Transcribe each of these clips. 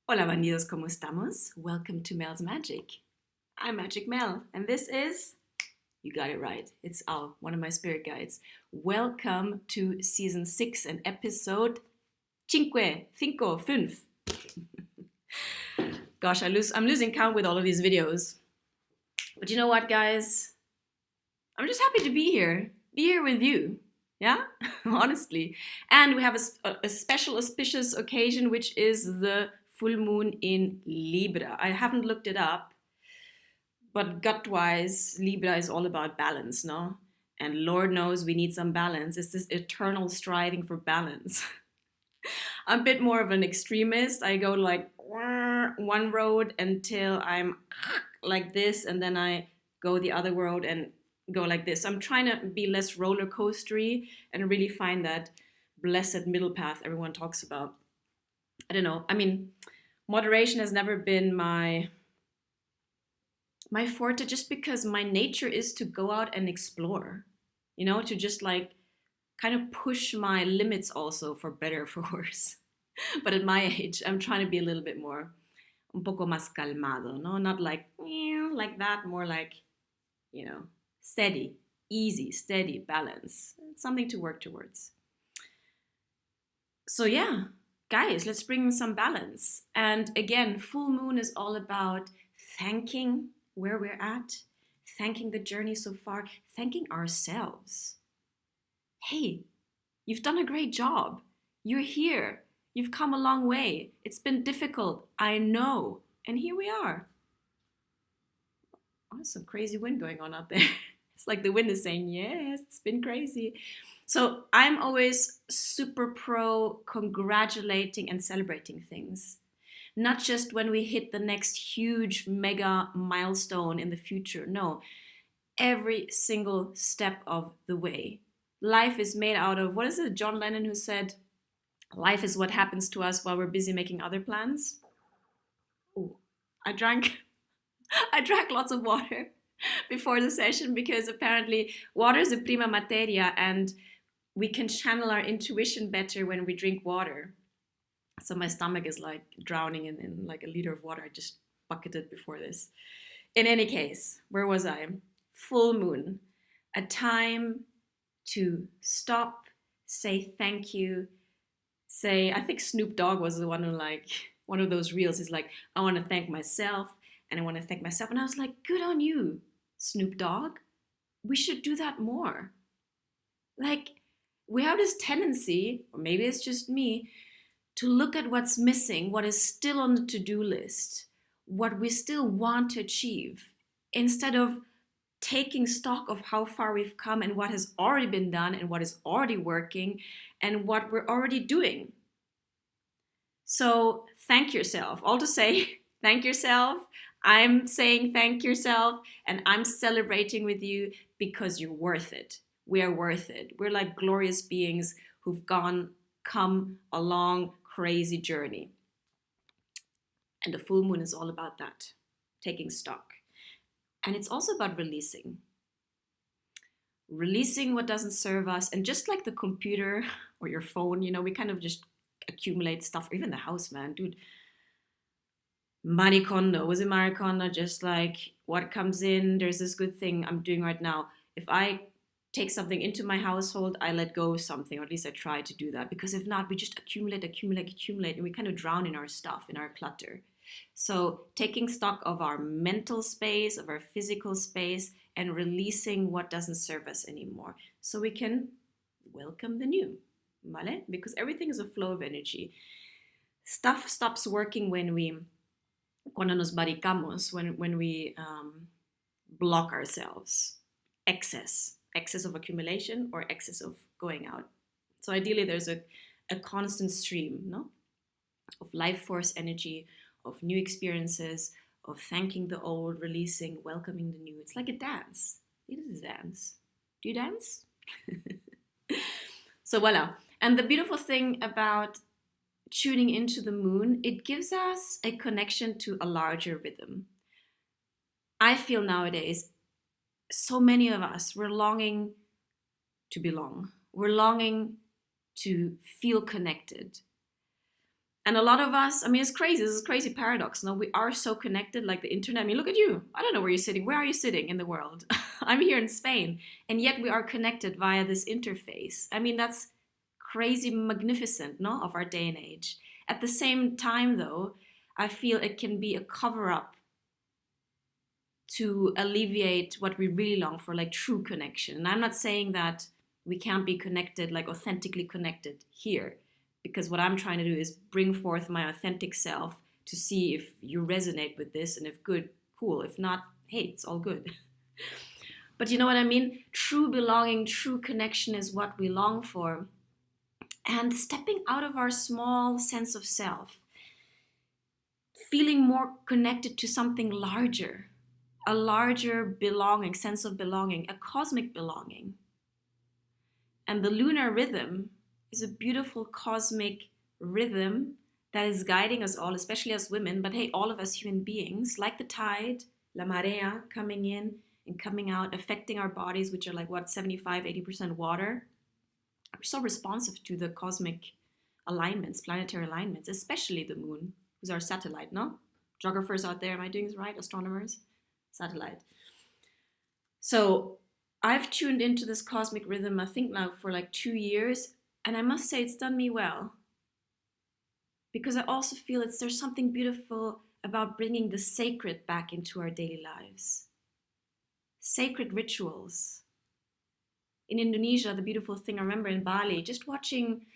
Hola bandidos, ¿cómo estamos? Welcome to Mel's Magic. I'm Magic Mel, and this is, you got it right, it's Al, one of my spirit guides. Welcome to season 6 and episode cinco, 5. Gosh, I'm losing count with all of these videos. But you know what, guys? I'm just happy to be here with you. Yeah, honestly. And we have a special auspicious occasion, which is the full moon in Libra. I haven't looked it up, but gut wise, Libra is all about balance, no? And Lord knows we need some balance. It's this eternal striving for balance. I'm a bit more of an extremist. I go like one road until I'm like this, and then I go the other road and go like this. I'm trying to be less roller coastery and really find that blessed middle path everyone talks about. I don't know. I mean, moderation has never been my forte, just because my nature is to go out and explore, to just like kind of push my limits also, for better or for worse. But at my age, I'm trying to be a little bit more, un poco más calmado, no? Not like that, more like, you know, steady, easy, steady, balance. It's something to work towards. So yeah, guys, let's bring some balance. And again, full moon is all about thanking where we're at, thanking the journey so far, thanking ourselves. Hey, you've done a great job. You're here. You've come a long way. It's been difficult, I know. And here we are. Oh, there's some crazy wind going on out there. It's like the wind is saying, yes, it's been crazy. So I'm always super pro congratulating and celebrating things. Not just when we hit the next huge mega milestone in the future. No, every single step of the way. Life is made out of, what is it, John Lennon who said, life is what happens to us while we're busy making other plans? Oh, I drank I drank lots of water before the session, because apparently water is a prima materia and we can channel our intuition better when we drink water. So my stomach is like drowning in like a liter of water I just bucketed before this. In any case, where was I? Full moon. A time to stop, say thank you, say, I think Snoop Dogg was the one who, like, one of those reels is like, I want to thank myself and I want to thank myself. And I was like, good on you, Snoop Dogg. We should do that more. Like, we have this tendency, or maybe it's just me, to look at what's missing, what is still on the to-do list, what we still want to achieve, instead of taking stock of how far we've come and what has already been done and what is already working and what we're already doing. So thank yourself. All to say, thank yourself. I'm saying thank yourself, and I'm celebrating with you because you're worth it. We are worth it. We're like glorious beings who've come a long, crazy journey. And the full moon is all about that, taking stock. And it's also about releasing what doesn't serve us. And just like the computer or your phone, we kind of just accumulate stuff, or even the house, man, dude. Marie Kondo, was it Marie Kondo? Just like what comes in, there's this good thing I'm doing right now. If I take something into my household, I let go of something, or at least I try to do that. Because if not, we just accumulate, and we kind of drown in our stuff, in our clutter. So taking stock of our mental space, of our physical space, and releasing what doesn't serve us anymore, so we can welcome the new, ¿vale? Because everything is a flow of energy. Stuff stops working cuando nos barricamos, when we block ourselves. Excess of accumulation or excess of going out. So ideally there's a constant stream, no, of life force energy, of new experiences, of thanking the old, releasing, welcoming the new. It's like a dance. It is a dance. Do you dance? So voila. And the beautiful thing about tuning into the moon, it gives us a connection to a larger rhythm. I feel nowadays, so many of us, we're longing to belong. We're longing to feel connected. And a lot of us, I mean, it's crazy. This is a crazy paradox. No, we are so connected, like the internet. I mean, look at you. I don't know where you're sitting. Where are you sitting in the world? I'm here in Spain. And yet we are connected via this interface. I mean, that's crazy magnificent, no, of our day and age. At the same time, though, I feel it can be a cover up to alleviate what we really long for, like true connection. And I'm not saying that we can't be connected, like authentically connected here, because what I'm trying to do is bring forth my authentic self to see if you resonate with this, and if good, cool. If not, hey, it's all good. But you know what I mean? True belonging, true connection is what we long for. And stepping out of our small sense of self, feeling more connected to something larger, a larger belonging, sense of belonging, a cosmic belonging. And the lunar rhythm is a beautiful cosmic rhythm that is guiding us all, especially as women, but hey, all of us human beings, like the tide, la marea, coming in and coming out, affecting our bodies, which are like what, 75-80% water. We're so responsive to the cosmic alignments, planetary alignments, especially the moon, who's our satellite, no? Geographers out there, am I doing this right? Astronomers? Satellite. So I've tuned into this cosmic rhythm, I think now for like 2 years, and I must say it's done me well. Because I also feel there's something beautiful about bringing the sacred back into our daily lives. Sacred rituals. In Indonesia, the beautiful thing I remember in Bali, just watching,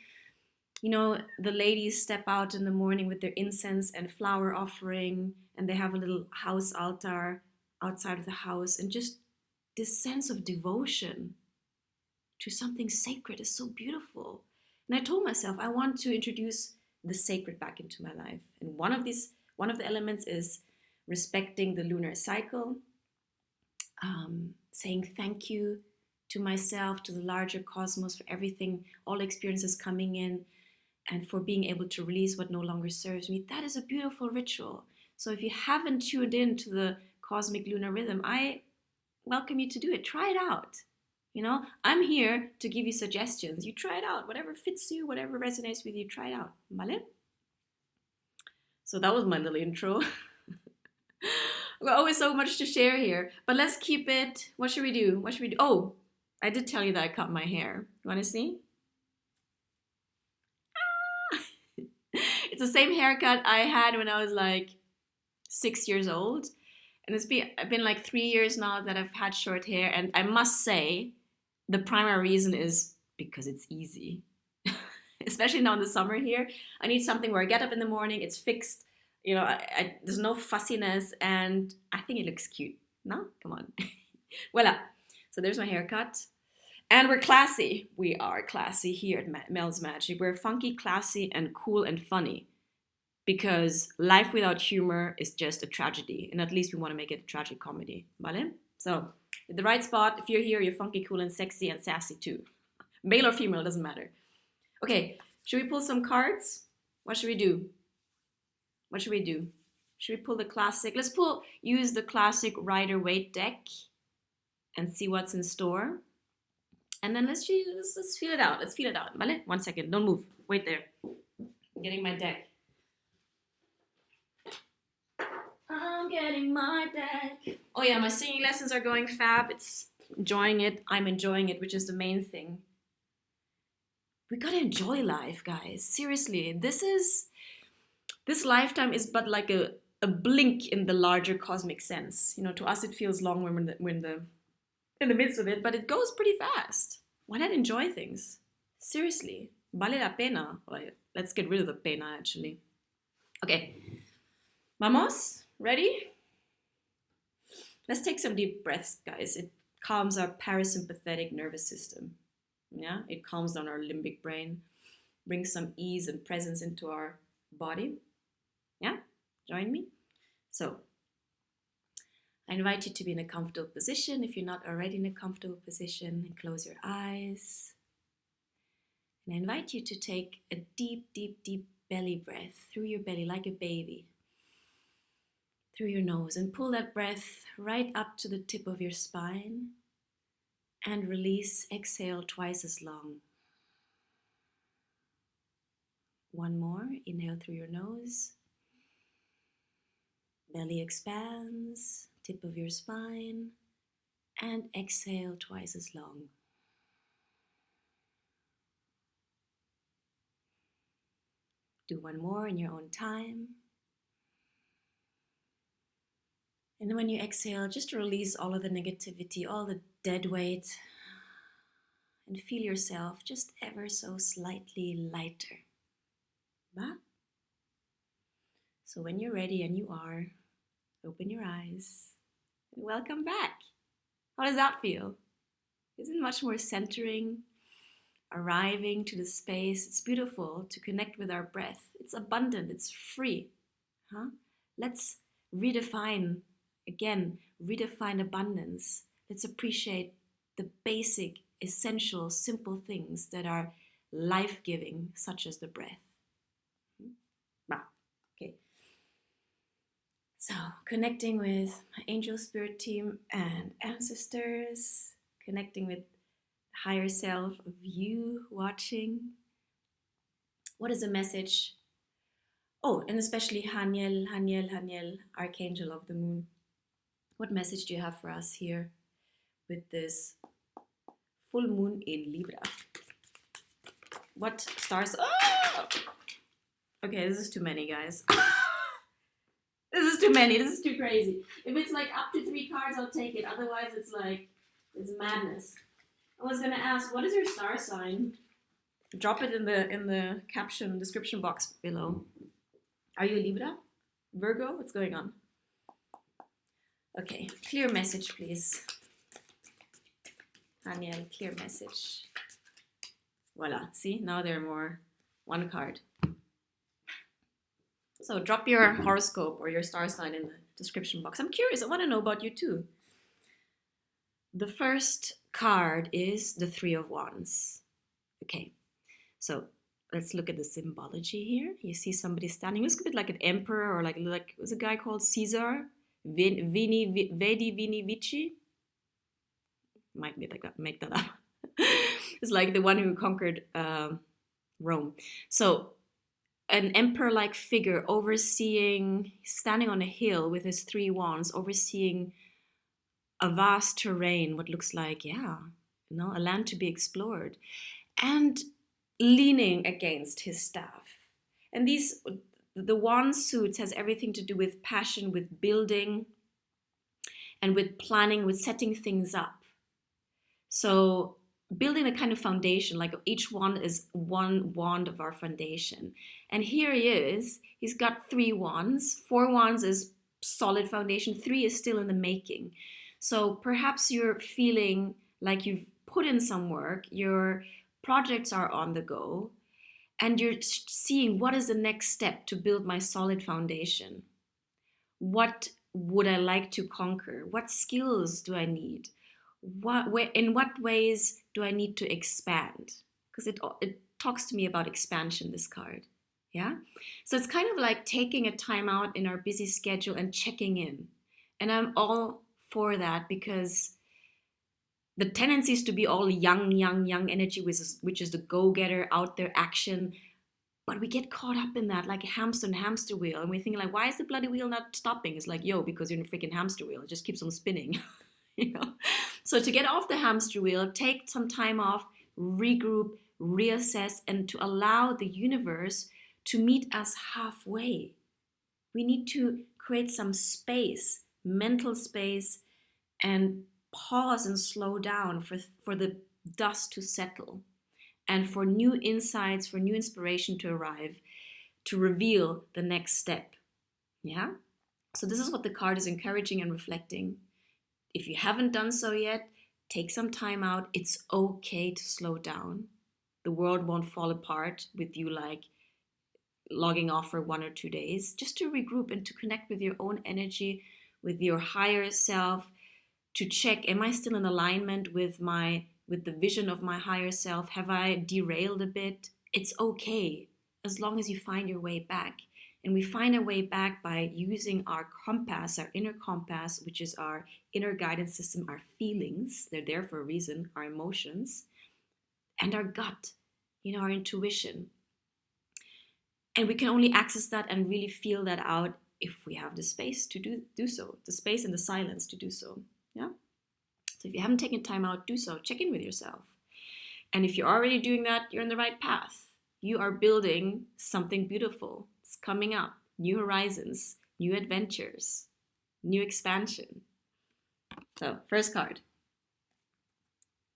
you know, the ladies step out in the morning with their incense and flower offering, and they have a little house altar outside of the house, and just this sense of devotion to something sacred is so beautiful. And I told myself I want to introduce the sacred back into my life. And one of the elements is respecting the lunar cycle, saying thank you to myself, to the larger cosmos, for everything, all experiences coming in, and for being able to release what no longer serves me. That is a beautiful ritual. So if you haven't tuned in to the cosmic lunar rhythm, I welcome you to do it. Try it out. You know, I'm here to give you suggestions. You try it out. Whatever fits you, whatever resonates with you, try it out. Vale? So that was my little intro. I've got always so much to share here. But let's keep it. What should we do? What should we do? Oh, I did tell you that I cut my hair. You want to see? It's the same haircut I had when I was like 6 years old. And it's been like 3 years now that I've had short hair. And I must say, the primary reason is because it's easy. Especially now in the summer here. I need something where I get up in the morning, it's fixed. You know, there's no fussiness, and I think it looks cute. No? Come on. Voila. So there's my haircut. And we're classy. We are classy here at Mel's Magic. We're funky, classy, and cool and funny. Because life without humor is just a tragedy. And at least we want to make it a tragic comedy. Vale? So, at the right spot, if you're here, you're funky, cool, and sexy, and sassy too. Male or female, doesn't matter. Okay, should we pull some cards? What should we do? What should we do? Should we pull the classic? Let's use the classic Rider-Waite deck and see what's in store. And then let's feel it out. Let's feel it out. Vale? 1 second. Don't move. Wait there. I'm getting my deck. I'm getting my deck. Oh yeah, my singing lessons are going fab. It's enjoying it. I'm enjoying it, which is the main thing. We gotta enjoy life, guys. Seriously, this lifetime is but like a blink in the larger cosmic sense. You know, to us it feels long when we're in the midst of it, but it goes pretty fast. Why not enjoy things? Seriously, vale la pena. Let's get rid of the pena, actually. Okay, vamos? Ready? Let's take some deep breaths, guys. It calms our parasympathetic nervous system. Yeah, it calms down our limbic brain, brings some ease and presence into our body. Yeah, join me. So, I invite you to be in a comfortable position. If you're not already in a comfortable position, and close your eyes. And I invite you to take a deep, deep, deep belly breath through your belly like a baby. Through your nose, and pull that breath right up to the tip of your spine, and release, exhale twice as long. One more. Inhale through your nose. Belly expands, tip of your spine, and exhale twice as long. Do one more in your own time. And then when you exhale, just release all of the negativity, all the dead weight, and feel yourself just ever so slightly lighter. Bah? So when you're ready, and you are, open your eyes and welcome back. How does that feel? Isn't it much more centering, arriving to the space? It's beautiful to connect with our breath. It's abundant, it's free. Let's redefine abundance. Let's appreciate the basic, essential, simple things that are life-giving, such as the breath. Okay. So, connecting with my angel spirit team and ancestors, connecting with the higher self of you watching. What is the message? Oh, and especially Haniel, Archangel of the Moon. What message do you have for us here with this full moon in Libra? What stars? Oh! Okay, this is too many, guys. This is too many. This is too crazy. If it's like up to 3 cards, I'll take it. Otherwise, it's madness. I was gonna ask, what is your star sign? Drop it in the caption description box below. Are you Libra? Virgo? What's going on? Okay, clear message, please. Daniel, clear message. Voila. See, now there are more. 1 card. So drop your horoscope or your star sign in the description box. I'm curious. I want to know about you too. The first card is the 3 of Wands. Okay, so let's look at the symbology here. You see somebody standing. Looks a bit like an emperor, or like was a guy called Caesar, Vedi Vici. Might be like that. Make that up. It's like the one who conquered Rome. So an emperor-like figure standing on a hill with his 3 wands, overseeing a vast terrain, what looks like, a land to be explored, and leaning against his staff. And the wand suits has everything to do with passion, with building, and with planning, with setting things up. So building a kind of foundation, like each one is one wand of our foundation. And here he is, he's got 3 wands. 4 wands is solid foundation, 3 is still in the making. So perhaps you're feeling like you've put in some work, your projects are on the go, and you're seeing what is the next step to build my solid foundation. What would I like to conquer? What skills do I need? In what ways do I need to expand? Because it talks to me about expansion, this card. Yeah? So it's kind of like taking a time out in our busy schedule and checking in. And I'm all for that, because the tendency is to be all young energy, which is the go-getter, out there action. But we get caught up in that like a hamster in a hamster wheel. And we think like, why is the bloody wheel not stopping? It's like, because you're in a freaking hamster wheel. It just keeps on spinning. So to get off the hamster wheel, take some time off, regroup, reassess, and to allow the universe to meet us halfway. We need to create some space, mental space, and pause and slow down for the dust to settle, and for new insights, for new inspiration to arrive, to reveal the next step. Yeah? So this is what the card is encouraging and reflecting. If you haven't done so yet, take some time out. It's okay to slow down. The world won't fall apart with you like logging off for 1 or 2 days, just to regroup and to connect with your own energy, with your higher self, to check, am I still in alignment with the vision of my higher self? Have I derailed a bit? It's okay, as long as you find your way back. And we find our way back by using our compass, our inner compass, which is our inner guidance system, our feelings. They're there for a reason, our emotions, and our gut, our intuition. And we can only access that and really feel that out if we have the space to do so, the space and the silence to do so. Yeah. So if you haven't taken time out, do so. Check in with yourself. And if you're already doing that, you're on the right path. You are building something beautiful. It's coming up. New horizons, new adventures, new expansion. So, first card.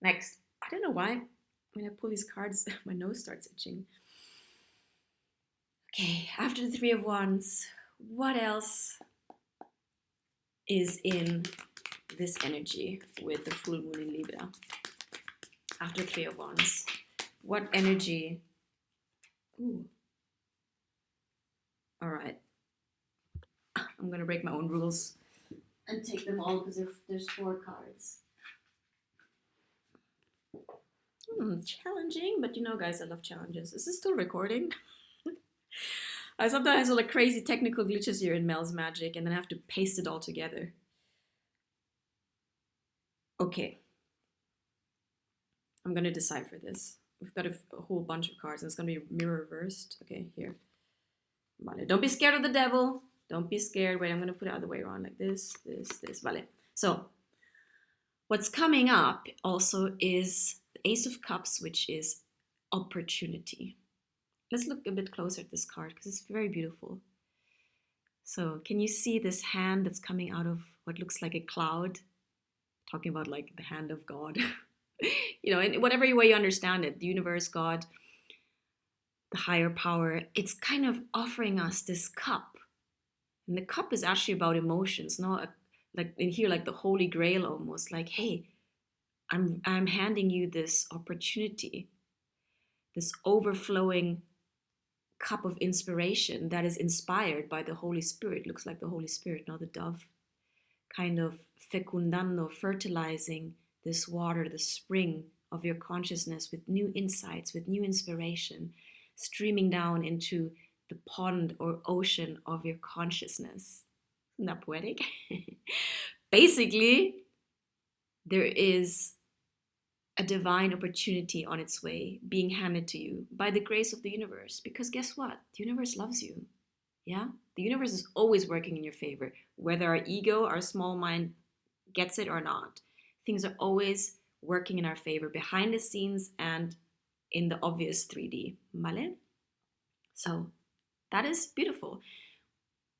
Next. I don't know why when I pull these cards, my nose starts itching. Okay, after the Three of Wands, what else is in this energy with the full moon in Libra? After Three of Wands, what energy? Ooh. All right. I'm going to break my own rules and take them all because there's 4 cards. Challenging, but you know, guys, I love challenges. Is this still recording? I sometimes have like crazy technical glitches here in Mel's Magic, and then I have to paste it all together. Okay. I'm going to decipher this. We've got a whole bunch of cards, and it's going to be mirror reversed. Okay, here. Vale. Don't be scared of the devil. Don't be scared. Wait, I'm going to put it the other way around, like this. Vale. So, what's coming up also is the Ace of Cups, which is opportunity. Let's look a bit closer at this card because it's very beautiful. So, can you see this hand that's coming out of what looks like a cloud? Talking about like the hand of God. You know, in whatever way you understand it, the universe, God, the higher power, it's kind of offering us this cup. And the cup is actually about emotions, no? Like in here, like the Holy Grail almost, like, hey, I'm handing you this opportunity, this overflowing cup of inspiration that is inspired by the Holy Spirit. Looks like the Holy Spirit, not the dove, kind of fecundando, fertilizing this water, the spring of your consciousness with new insights, with new inspiration, streaming down into the pond or ocean of your consciousness. Isn't that poetic? Basically, there is a divine opportunity on its way being handed to you by the grace of the universe. Because guess what? The universe loves you. Yeah? The universe is always working in your favor. Whether our ego, our small mind gets it or not, things are always working in our favor behind the scenes and in the obvious 3D. Vale? So that is beautiful.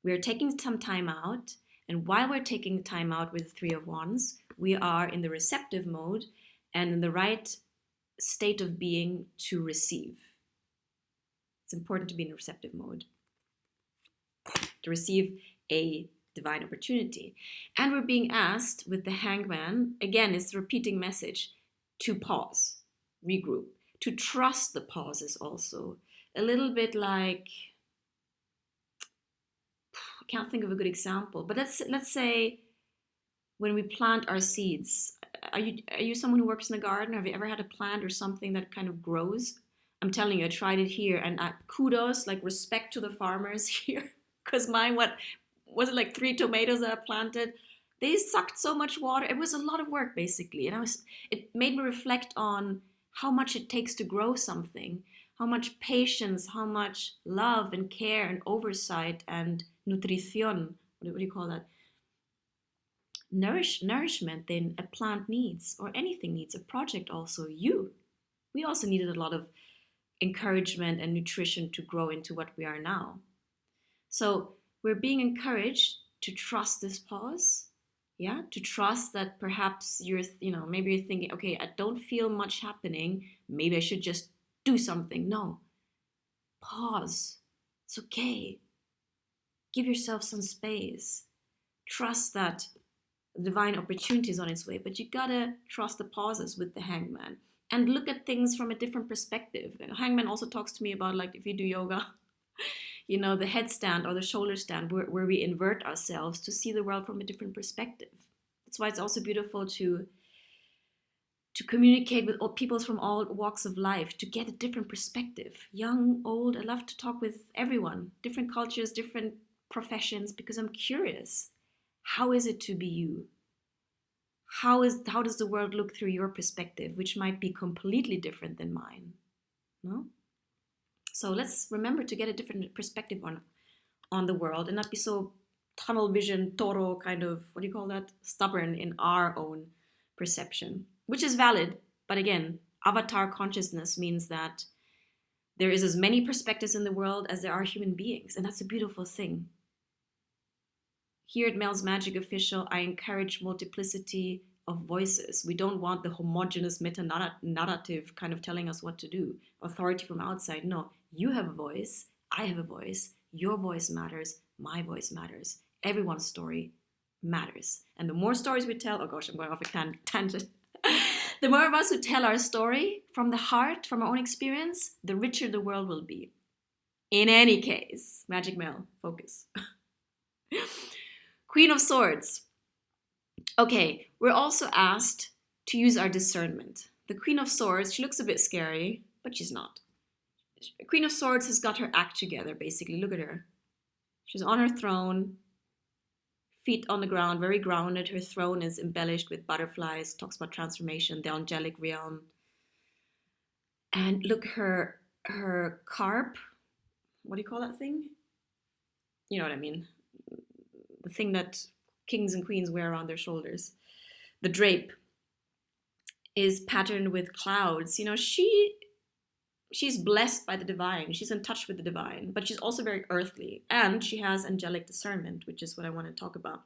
We're taking some time out. And while we're taking time out with the Three of Wands, we are in the receptive mode and in the right state of being to receive. It's important to be in a receptive mode, to receive a divine opportunity. And we're being asked with the Hangman, again, it's a repeating message, to pause, regroup, to trust the pauses also. A little bit like, I can't think of a good example, but let's say when we plant our seeds. Are you someone who works in the garden? Have you ever had a plant or something that kind of grows? I'm telling you, I tried it here, and kudos, like respect to the farmers here, because mine, what was it, like 3 tomatoes that I planted? They sucked so much water. It was a lot of work, basically, and it made me reflect on how much it takes to grow something, how much patience, how much love and care and oversight and nutrición. What do you call that? Nourishment then a plant needs, or anything needs, a project also. We also needed a lot of encouragement and nutrition to grow into what we are now. So we're being encouraged to trust this pause, yeah, to trust that perhaps maybe you're thinking, okay, I don't feel much happening, maybe I should just do something. No, pause. It's okay. Give yourself some space. Trust that divine opportunity is on its way, but you gotta trust the pauses with the Hangman and look at things from a different perspective. And Hangman also talks to me about, like, if you do yoga, the headstand or the shoulder stand where we invert ourselves to see the world from a different perspective. That's why it's also beautiful to communicate with all people from all walks of life, to get a different perspective. Young, old, I love to talk with everyone, different cultures, different professions, because I'm curious. How is it to be you? How does the world look through your perspective, which might be completely different than mine? No? So let's remember to get a different perspective on the world and not be so tunnel vision, Toro kind of, what do you call that? Stubborn in our own perception, which is valid. But again, avatar consciousness means that there is as many perspectives in the world as there are human beings. And that's a beautiful thing. Here at Mel's Magic Official, I encourage multiplicity of voices. We don't want the homogenous meta-narrative kind of telling us what to do, authority from outside. No, you have a voice, I have a voice, your voice matters, my voice matters. Everyone's story matters. And the more stories we tell, oh gosh, I'm going off a tangent. The more of us who tell our story from the heart, from our own experience, the richer the world will be. In any case, Magic Mel, focus. Queen of Swords. Okay, we're also asked to use our discernment. The Queen of Swords, she looks a bit scary, but she's not. Queen of Swords has got her act together, basically. Look at her. She's on her throne, feet on the ground, very grounded. Her throne is embellished with butterflies, talks about transformation, the angelic realm. And look, her carp, what do you call that thing? You know what I mean. The thing that kings and queens wear around their shoulders. The drape is patterned with clouds. You know, she's blessed by the divine. She's in touch with the divine, but she's also very earthly. And she has angelic discernment, which is what I want to talk about.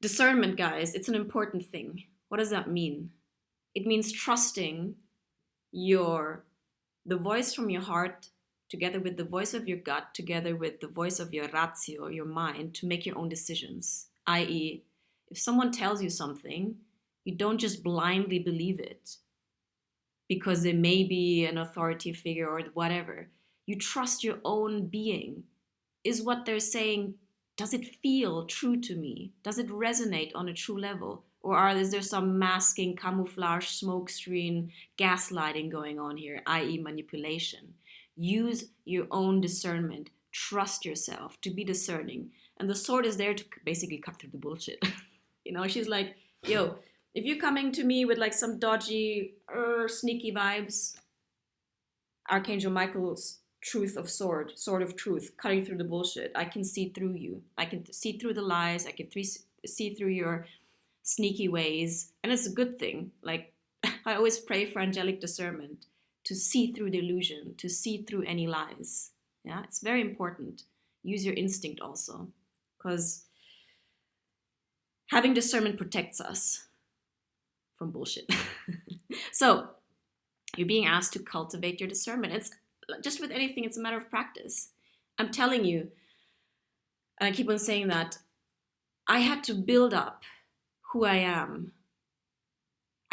Discernment, guys, it's an important thing. What does that mean? It means trusting the voice from your heart together with the voice of your gut, together with the voice of your ratio, your mind, to make your own decisions. I.e., if someone tells you something, you don't just blindly believe it because they may be an authority figure or whatever. You trust your own being. Is what they're saying, does it feel true to me? Does it resonate on a true level? Or is there some masking, camouflage, smokescreen, gaslighting going on here, i.e. manipulation? Use your own discernment. Trust yourself to be discerning. And the sword is there to basically cut through the bullshit. You know, she's like, yo, if you're coming to me with like some dodgy, sneaky vibes, Archangel Michael's truth of sword of truth, cutting through the bullshit. I can see through you. I can see through the lies. I can see through your sneaky ways. And it's a good thing. Like, I always pray for angelic discernment, to see through the illusion, to see through any lies. Yeah, it's very important. Use your instinct also, because having discernment protects us from bullshit. So you're being asked to cultivate your discernment. It's just with anything, it's a matter of practice. I'm telling you, and I keep on saying that, I had to build up who I am.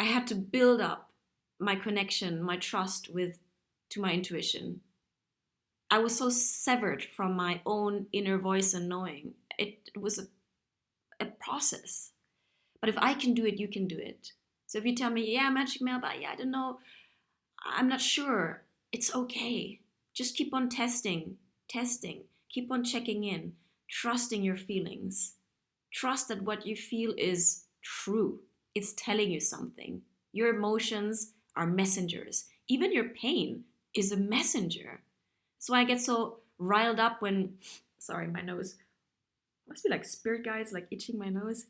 I had to build up my connection, my trust to my intuition. I was so severed from my own inner voice and knowing. It was a process. But if I can do it, you can do it. So if you tell me, yeah, Magic Mail, but yeah, I don't know, I'm not sure, it's okay. Just keep on testing, keep on checking in, trusting your feelings. Trust that what you feel is true. It's telling you something. Your emotions are messengers. Even your pain is a messenger. So I get so riled up when, sorry, my nose, must be like spirit guides, like itching my nose.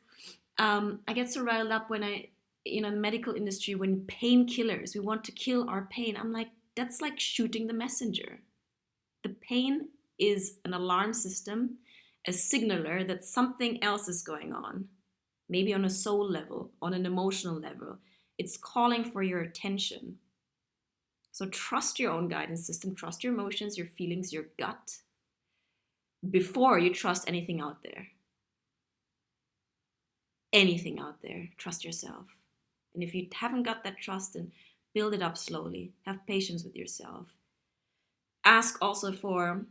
I get so riled up when in the medical industry, when painkillers, we want to kill our pain. I'm like, that's like shooting the messenger. The pain is an alarm system, a signaler that something else is going on. Maybe on a soul level, on an emotional level. It's calling for your attention. So trust your own guidance system, trust your emotions, your feelings, your gut, before you trust anything out there. Anything out there, trust yourself. And if you haven't got that trust, then build it up slowly. Have patience with yourself. Ask also for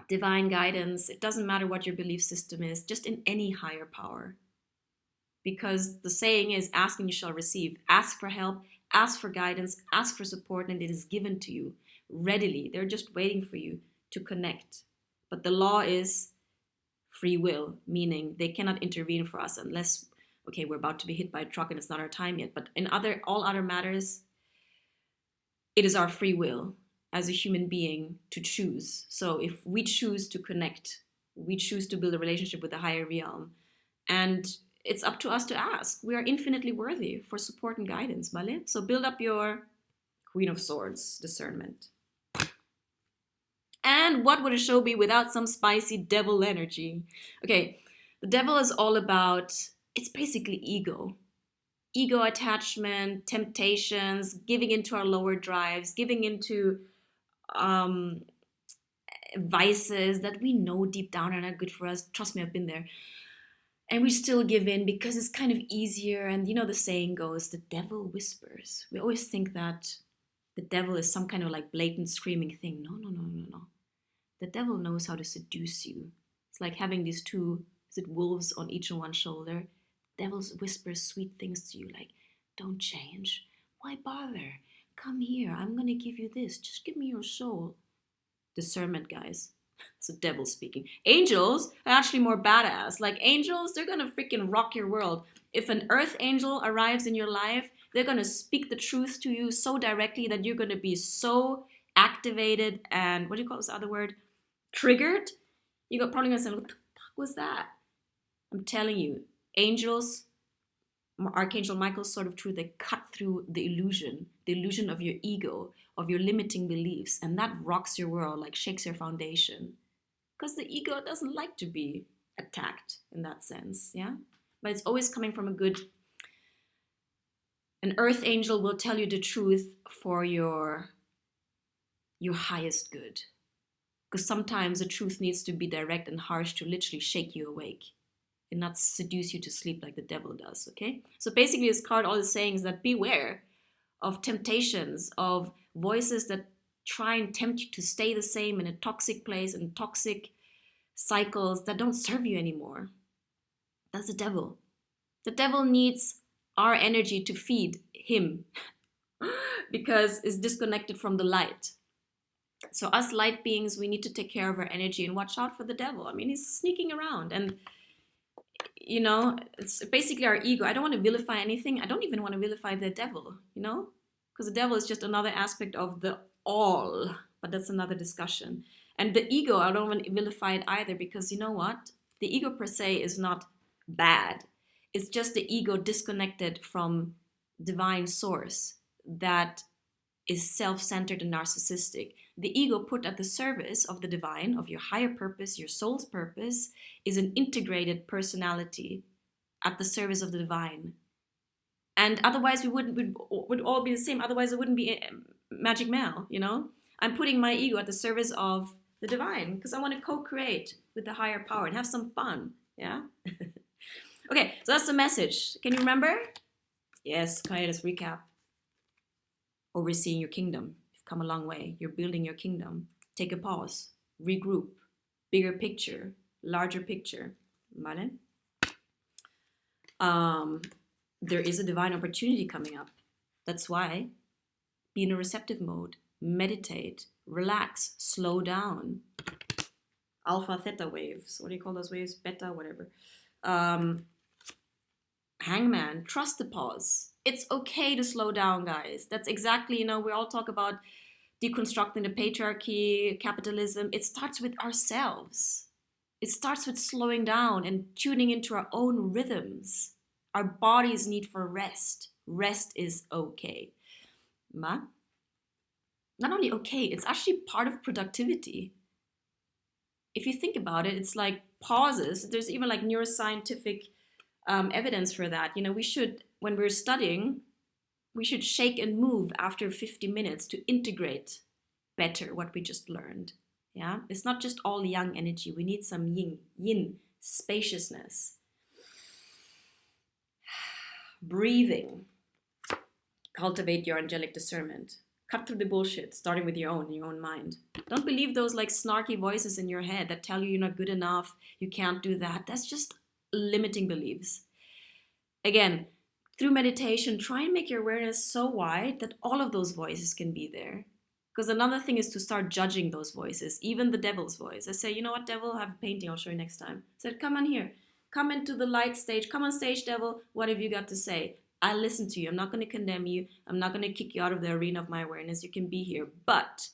divine guidance. It doesn't matter what your belief system is, just in any higher power. Because the saying is, ask and you shall receive. Ask for help, ask for guidance, ask for support, and it is given to you readily. They're just waiting for you to connect. But the law is free will, meaning they cannot intervene for us unless, okay, we're about to be hit by a truck and it's not our time yet. But in all other matters, it is our free will. as a human being to choose. So if we choose to connect, we choose to build a relationship with the higher realm, and it's up to us to ask. We are infinitely worthy for support and guidance, ¿vale? So build up your Queen of Swords discernment. And what would a show be without some spicy devil energy? Okay, the devil is all about, it's basically ego. Ego attachment, temptations, giving into our lower drives, giving into vices that we know deep down are not good for us. Trust me, I've been there. And we still give in because it's kind of easier. And you know, the saying goes, the devil whispers. We always think that the devil is some kind of like blatant screaming thing. No, no, no, no, no. The devil knows how to seduce you. It's like having these two, is it wolves on each of one shoulder? Devil whispers sweet things to you like, don't change. Why bother? Come here. I'm going to give you this. Just give me your soul. Discernment, guys. It's the devil speaking. Angels are actually more badass. Like angels, they're going to freaking rock your world. If an earth angel arrives in your life, they're going to speak the truth to you so directly that you're going to be so activated and, what do you call this other word? Triggered. You're probably going to say, what the fuck was that? I'm telling you, angels, Archangel Michael's sort of truth, they cut through the illusion of your ego, of your limiting beliefs, and that rocks your world, like shakes your foundation. Because the ego doesn't like to be attacked in that sense, yeah? But it's always coming from an earth angel will tell you the truth for your highest good. Because sometimes the truth needs to be direct and harsh to literally shake you awake and not seduce you to sleep like the devil does, okay? So basically this card all is saying is that beware of temptations, of voices that try and tempt you to stay the same in a toxic place and toxic cycles that don't serve you anymore. That's the devil. The devil needs our energy to feed him because it's disconnected from the light. So us light beings, we need to take care of our energy and watch out for the devil. I mean, he's sneaking around and, you know, it's basically our ego. I don't want to vilify anything. I don't even want to vilify the devil, you know, because the devil is just another aspect of the all, but that's another discussion. And the ego, I don't want to vilify it either because you know what? The ego per se is not bad. It's just the ego disconnected from divine source that is self-centered and narcissistic. The ego put at the service of the divine, of your higher purpose, your soul's purpose, is an integrated personality at the service of the divine. And otherwise we would all be the same. Otherwise it wouldn't be Magic Mel, you know? I'm putting my ego at the service of the divine because I want to co-create with the higher power and have some fun, yeah? Okay, so that's the message. Can you remember? Yes, can I just recap? Overseeing your kingdom. You've come a long way. You're building your kingdom. Take a pause. Regroup. Bigger picture. Larger picture. ¿Vale? There is a divine opportunity coming up. That's why be in a receptive mode. Meditate. Relax. Slow down. Alpha, theta waves. What do you call those waves? Beta, whatever. Hangman. Trust the pause. It's okay to slow down, guys. That's exactly, you know, we all talk about deconstructing the patriarchy, capitalism. It starts with ourselves. It starts with slowing down and tuning into our own rhythms. Our bodies need for rest. Rest is okay. Ma? Not only okay, it's actually part of productivity. If you think about it, it's like pauses. There's even like neuroscientific evidence for that. You know, we should, when we're studying, we should shake and move after 50 minutes to integrate better what we just learned. Yeah, it's not just all yang energy. We need some yin, spaciousness. Breathing. Cultivate your angelic discernment. Cut through the bullshit, starting with your own mind. Don't believe those like snarky voices in your head that tell you you're not good enough, you can't do that. That's just limiting beliefs. Again, through meditation, try and make your awareness so wide that all of those voices can be there. Because another thing is to start judging those voices, even the devil's voice. I say, you know what, devil, I have a painting, I'll show you next time. I said, come on here. Come into the light stage. Come on stage, devil. What have you got to say? I listen to you. I'm not going to condemn you. I'm not going to kick you out of the arena of my awareness. You can be here. But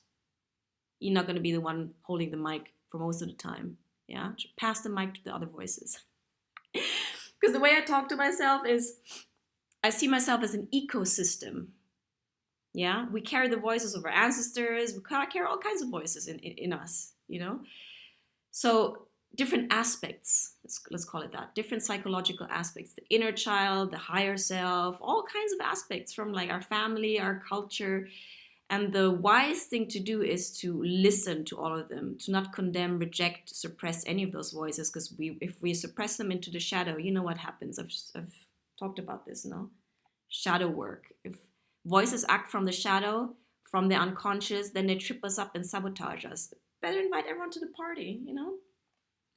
you're not going to be the one holding the mic for most of the time. Yeah, pass the mic to the other voices. Because the way I talk to myself is, I see myself as an ecosystem. Yeah, we carry the voices of our ancestors. We carry all kinds of voices in us, you know. So different aspects, let's call it that, different psychological aspects, the inner child, the higher self, all kinds of aspects from like our family, our culture. And the wise thing to do is to listen to all of them, to not condemn, reject, suppress any of those voices, because if we suppress them into the shadow, you know what happens. I've talked about this, no? Shadow work. If voices act from the shadow, from the unconscious, then they trip us up and sabotage us. Better invite everyone to the party, you know?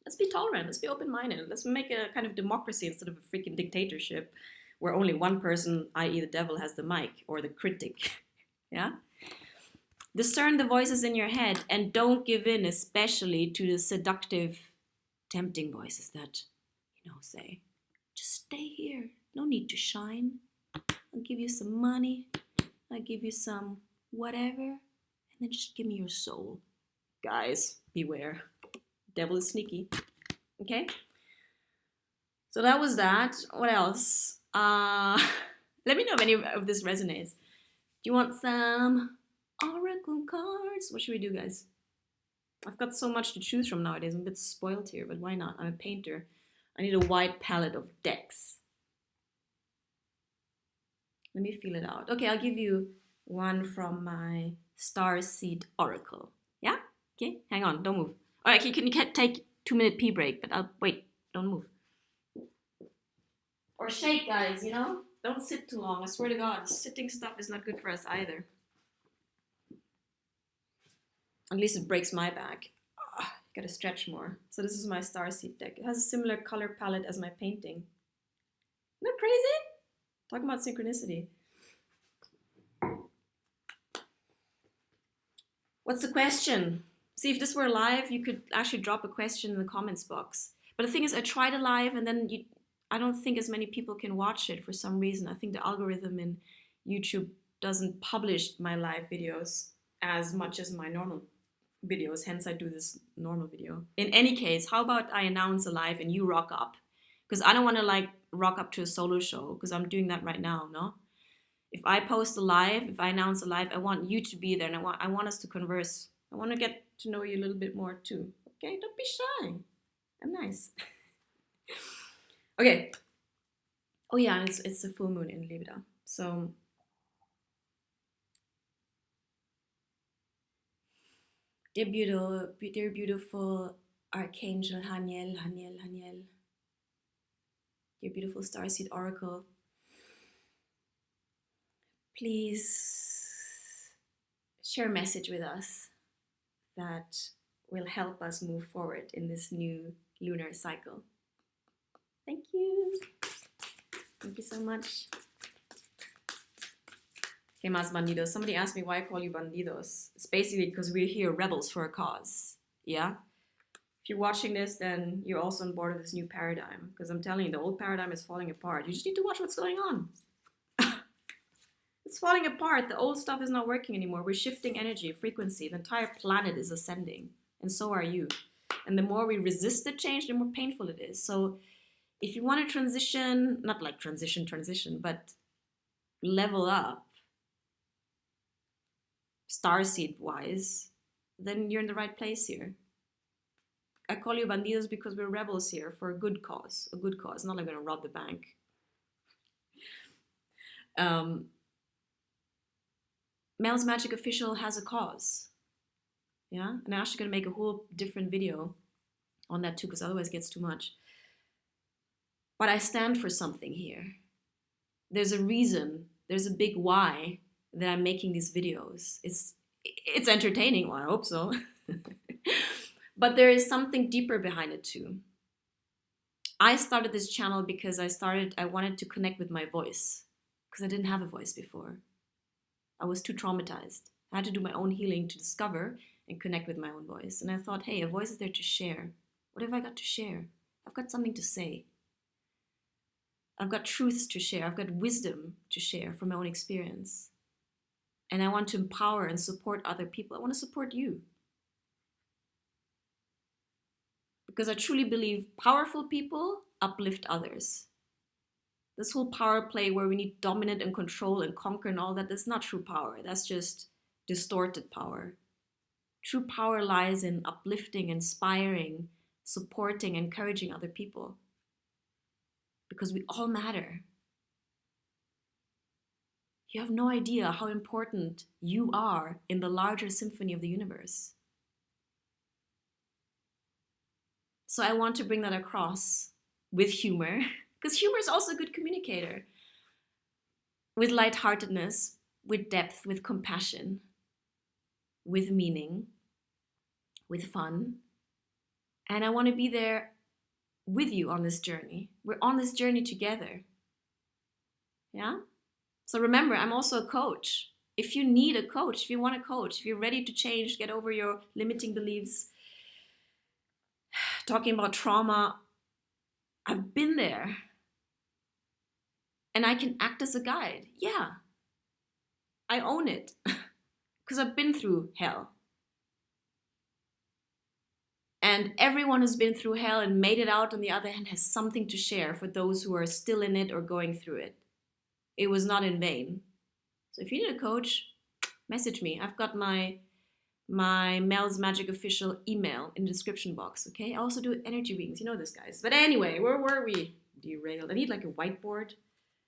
Let's be tolerant, let's be open-minded, let's make a kind of democracy instead of a freaking dictatorship where only one person, i.e. the devil, has the mic, or the critic. Yeah? Discern the voices in your head and don't give in, especially to the seductive, tempting voices that, you know, say, just stay here, no need to shine. I'll give you some money, I'll give you some whatever, and then just give me your soul. Guys, beware. Devil is sneaky. Okay? So that was that. What else? Let me know if any of this resonates. Do you want some oracle cards? What should we do, guys? I've got so much to choose from nowadays. I'm a bit spoiled here, but why not? I'm a painter. I need a wide palette of decks. Let me feel it out. Okay, I'll give you one from my Starseed Oracle. Yeah? Okay, hang on, don't move. All right, can you take 2-minute pee break, but I'll wait, don't move. Or shake, guys, you know? Don't sit too long, I swear to God, sitting stuff is not good for us either. At least it breaks my back. Gotta stretch more. So this is my Starseed deck. It has a similar color palette as my painting. Isn't that crazy? Talking about synchronicity. What's the question? See, if this were live, you could actually drop a question in the comments box. But the thing is, I tried it live, and then I don't think as many people can watch it for some reason. I think the algorithm in YouTube doesn't publish my live videos as much as my normal videos, hence I do this normal video. In any case, how about I announce a live and you rock up? Because I don't want to like rock up to a solo show, because I'm doing that right now, no? If I post a live, if I announce a live, I want you to be there, and I want us to converse. I want to get to know you a little bit more too. Okay, don't be shy. I'm nice. Okay. Oh yeah, it's a full moon in Libra. So dear beautiful Archangel Haniel, dear beautiful Starseed Oracle, please share a message with us that will help us move forward in this new lunar cycle. Thank you. Thank you so much. Okay, Mas Bandidos. Somebody asked me why I call you Bandidos. It's basically because we're here rebels for a cause. Yeah? If you're watching this, then you're also on board of this new paradigm. Because I'm telling you, the old paradigm is falling apart. You just need to watch what's going on. It's falling apart. The old stuff is not working anymore. We're shifting energy, frequency. The entire planet is ascending. And so are you. And the more we resist the change, the more painful it is. So if you want to transition, not like transition, but level up, starseed-wise, then you're in the right place here. I call you Bandidos because we're rebels here for a good cause. Not like we're going to rob the bank. Mel's Magic Official has a cause. Yeah? And I'm actually going to make a whole different video on that too, because otherwise it gets too much. But I stand for something here. There's a reason, there's a big why that I'm making these videos. It's entertaining, well, I hope so. But there is something deeper behind it too. I started this channel because I wanted to connect with my voice, because I didn't have a voice before. I was too traumatized. I had to do my own healing to discover and connect with my own voice. And I thought, hey, a voice is there to share. What have I got to share? I've got something to say. I've got truths to share. I've got wisdom to share from my own experience. And I want to empower and support other people. I want to support you. Because I truly believe powerful people uplift others. This whole power play where we need dominate and control and conquer and all that, that's not true power. That's just distorted power. True power lies in uplifting, inspiring, supporting, encouraging other people. Because we all matter. You have no idea how important you are in the larger symphony of the universe. So I want to bring that across with humor, because humor is also a good communicator. With lightheartedness, with depth, with compassion, with meaning, with fun. And I want to be there with you on this journey. We're on this journey together. Yeah? So remember, I'm also a coach. If you need a coach, if you want a coach, if you're ready to change, get over your limiting beliefs, talking about trauma, I've been there. And I can act as a guide. Yeah. I own it. Because I've been through hell. And everyone who's been through hell and made it out on the other hand has something to share for those who are still in it or going through it. It was not in vain. So if you need a coach, message me. I've got my Mel's Magic official email in the description box, okay? I also do energy readings. You know this, guys. But anyway, where were we? Derailed. I need like a whiteboard.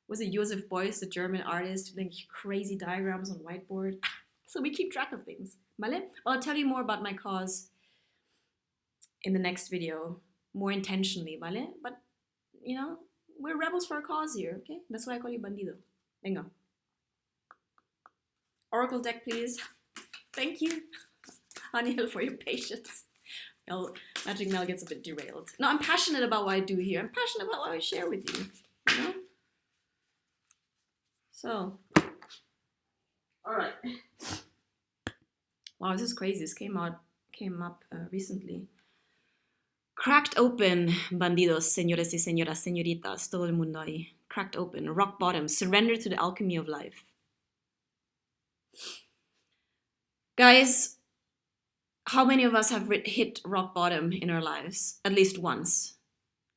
Was it Joseph Beuys, the German artist, like crazy diagrams on whiteboard? So we keep track of things. Vale? I'll tell you more about my cause in the next video, more intentionally, vale? But, you know, we're rebels for a cause here, okay? That's why I call you Bandido. Venga. Oracle deck, please. Thank you, Aniel, for your patience. Magic Mel gets a bit derailed. No, I'm passionate about what I do here. I'm passionate about what I share with you, you know? So, all right. Wow, this is crazy. This came up recently. Cracked open, bandidos, señores y señoras, señoritas, todo el mundo ahí. Cracked open, rock bottom, surrender to the alchemy of life. Guys, how many of us have hit rock bottom in our lives? At least once.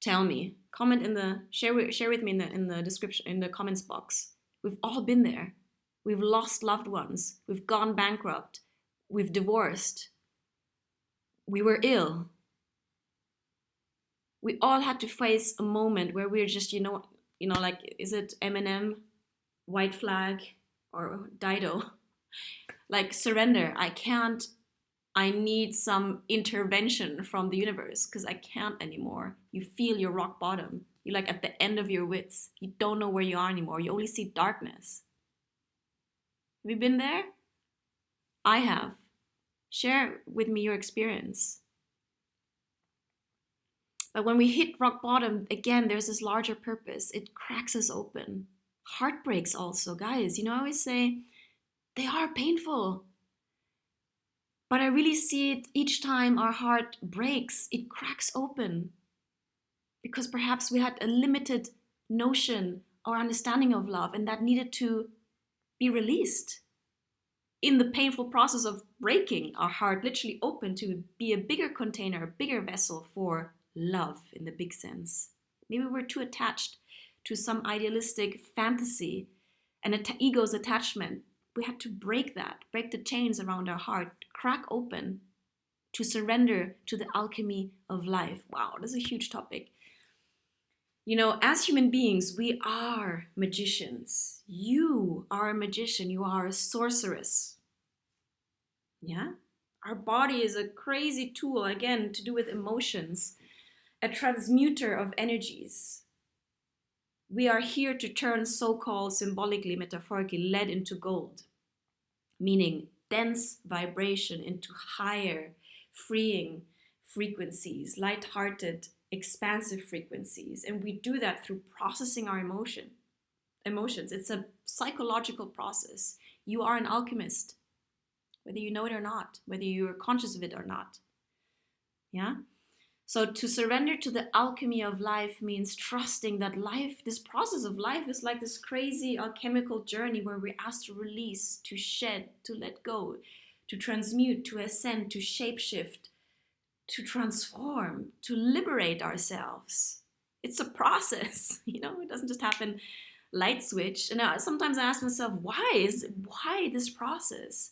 Tell me. Comment in the, share with me in the description, in the comments box. We've all been there. We've lost loved ones. We've gone bankrupt. We've divorced. We were ill. We all had to face a moment where we're just, you know, like, is it Eminem, White Flag, or Dido? Like, surrender. I need some intervention from the universe because I can't anymore. You feel your rock bottom. You're like at the end of your wits. You don't know where you are anymore. You only see darkness. Have you been there? I have. Share with me your experience. But when we hit rock bottom, again, there's this larger purpose. It cracks us open. Heartbreaks also, guys. You know, I always say they are painful. But I really see it each time our heart breaks, it cracks open. Because perhaps we had a limited notion or understanding of love and that needed to be released. In the painful process of breaking, our heart literally opened to be a bigger container, a bigger vessel for love in the big sense. Maybe we're too attached to some idealistic fantasy and ego's attachment. We had to break that, break the chains around our heart, crack open to surrender to the alchemy of life. Wow, this is a huge topic. You know, as human beings, we are magicians. You are a magician. You are a sorceress. Yeah? Our body is a crazy tool, again, to do with emotions, a transmuter of energies. We are here to turn so-called, symbolically, metaphorically, lead into gold, meaning dense vibration into higher, freeing frequencies, light-hearted, expansive frequencies. And we do that through processing our emotions. It's a psychological process. You are an alchemist, whether you know it or not, whether you're conscious of it or not. Yeah? So to surrender to the alchemy of life means trusting that life, this process of life is like this crazy alchemical journey where we're asked to release, to shed, to let go, to transmute, to ascend, to shapeshift, to transform, to liberate ourselves. It's a process, it doesn't just happen light switch. And sometimes I ask myself, why this process?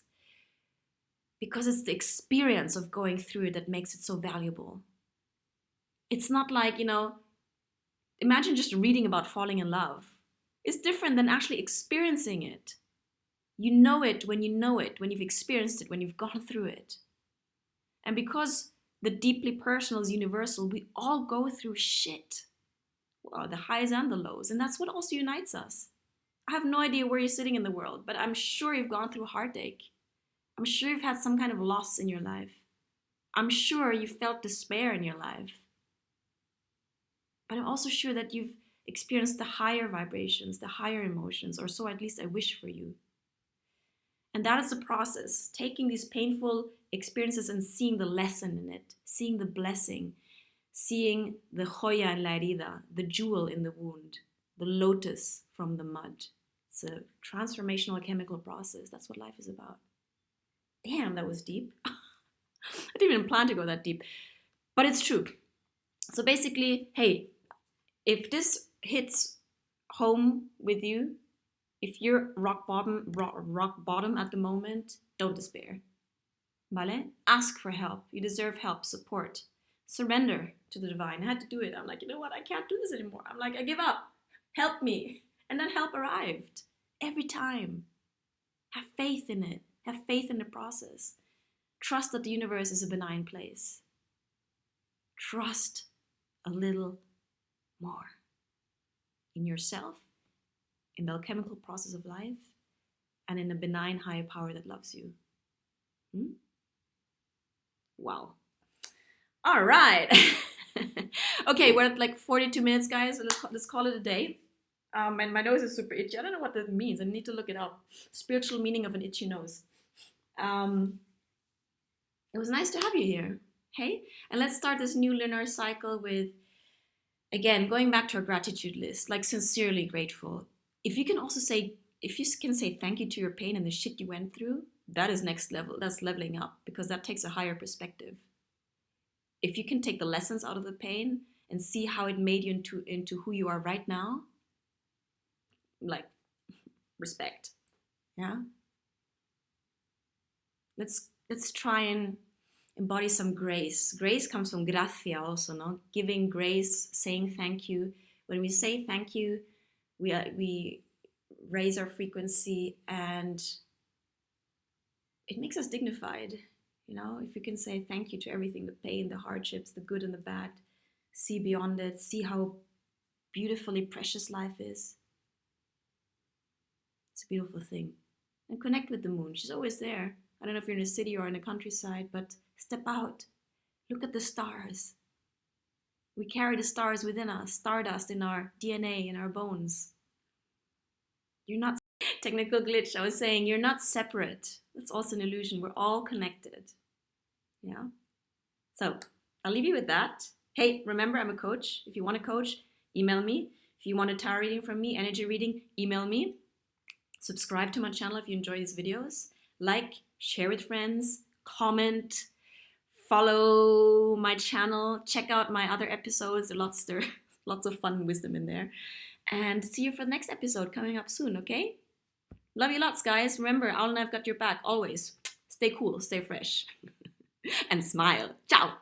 Because it's the experience of going through it that makes it so valuable. It's not like, imagine just reading about falling in love. It's different than actually experiencing it. You know it, when you've experienced it, when you've gone through it. And because the deeply personal is universal, we all go through shit. Well, the highs and the lows. And that's what also unites us. I have no idea where you're sitting in the world, but I'm sure you've gone through heartache. I'm sure you've had some kind of loss in your life. I'm sure you've felt despair in your life. But I'm also sure that you've experienced the higher vibrations, the higher emotions, or so at least I wish for you. And that is the process, taking these painful experiences and seeing the lesson in it, seeing the blessing, seeing the joya en la herida, the jewel in the wound, the lotus from the mud. It's a transformational chemical process. That's what life is about. Damn, that was deep. I didn't even plan to go that deep, but it's true. So basically, hey, if this hits home with you, if you're rock bottom at the moment, don't despair. Vale? Ask for help. You deserve help, support. Surrender to the divine. I had to do it. I'm like, you know what? I can't do this anymore. I'm like, I give up. Help me. And then help arrived. Every time. Have faith in it. Have faith in the process. Trust that the universe is a benign place. Trust a little more in yourself, in the alchemical process of life, and in a benign higher power that loves you. Wow. All right. Okay, we're at like 42 minutes, guys. So let's call it a day. And my nose is super itchy. I don't know what that means. I need to look it up. Spiritual meaning of an itchy nose. It was nice to have you here. Hey? And let's start this new lunar cycle with, again, going back to our gratitude list, like sincerely grateful. If you can say thank you to your pain and the shit you went through, that is next level. That's leveling up, because that takes a higher perspective. If you can take the lessons out of the pain and see how it made you into who you are right now, like, respect. Yeah? Let's try and embody some grace. Grace comes from gracia also, no? Giving grace, saying thank you. When we say thank you, we raise our frequency, and it makes us dignified. If you can say thank you to everything, the pain, the hardships, the good and the bad, see beyond it, see how beautifully precious life is. It's a beautiful thing. And connect with the moon. She's always there. I don't know if you're in a city or in a countryside, but step out. Look at the stars. We carry the stars within us, stardust in our DNA, in our bones. You're not technical glitch. I was saying you're not separate. That's also an illusion. We're all connected. Yeah. So I'll leave you with that. Hey, remember, I'm a coach. If you want a coach, email me. If you want a tarot reading from me, energy reading, email me. Subscribe to my channel if you enjoy these videos. Like, share with friends, comment, follow my channel, check out my other episodes. There's lots of fun and wisdom in there. And see you for the next episode coming up soon, okay? Love you lots, guys. Remember, Owl and I've got your back always. Stay cool, stay fresh, and smile. Ciao.